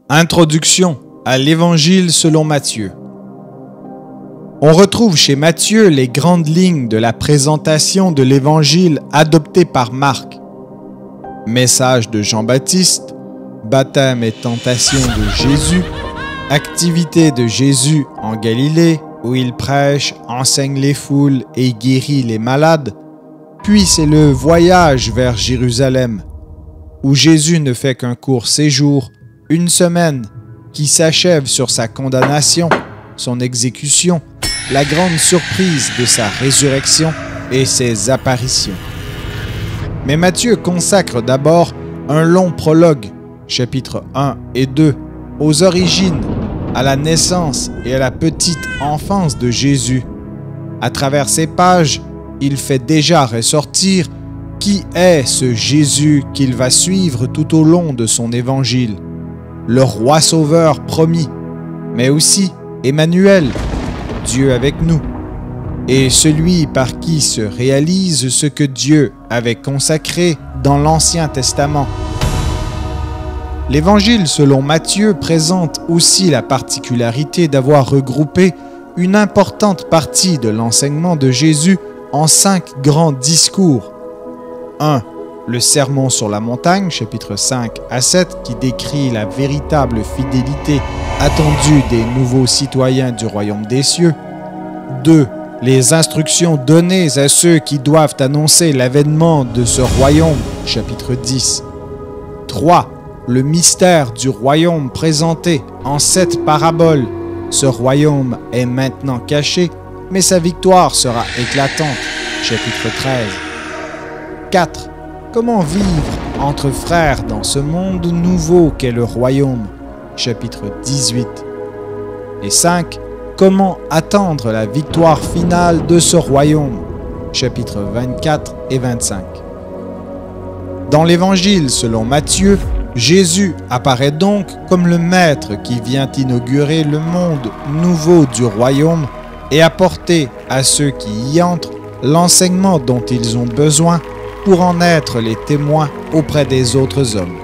Introduction à l'Évangile selon Matthieu. On retrouve chez Matthieu les grandes lignes de la présentation de l'Évangile adopté par Marc. Message de Jean-Baptiste, baptême et tentation de Jésus, activité de Jésus en Galilée où il prêche, enseigne les foules et guérit les malades, puis c'est le voyage vers Jérusalem où Jésus ne fait qu'un court séjour, une semaine, qui s'achève sur sa condamnation, son exécution, la grande surprise de sa résurrection et ses apparitions. Mais Matthieu consacre d'abord un long prologue, chapitres 1 et 2, aux origines, à la naissance et à la petite enfance de Jésus. À travers ces pages, il fait déjà ressortir qui est ce Jésus qu'il va suivre tout au long de son évangile. Le roi sauveur promis, mais aussi Emmanuel, Dieu avec nous, et celui par qui se réalise ce que Dieu avait consacré dans l'Ancien Testament. L'Évangile selon Matthieu présente aussi la particularité d'avoir regroupé une importante partie de l'enseignement de Jésus en 5 grands discours. 1. Le Sermon sur la montagne, chapitres 5 à 7, qui décrit la véritable fidélité attendue des nouveaux citoyens du royaume des cieux. 2. Les instructions données à ceux qui doivent annoncer l'avènement de ce royaume, chapitre 10. 3. Le mystère du royaume présenté en 7 paraboles. Ce royaume est maintenant caché, mais sa victoire sera éclatante, chapitre 13. 4. Comment vivre entre frères dans ce monde nouveau qu'est le royaume, chapitre 18. Et 5. Comment attendre la victoire finale de ce royaume, chapitres 24 et 25. Dans l'Évangile selon Matthieu, Jésus apparaît donc comme le Maître qui vient inaugurer le monde nouveau du royaume et apporter à ceux qui y entrent l'enseignement dont ils ont besoin pour en être les témoins auprès des autres hommes.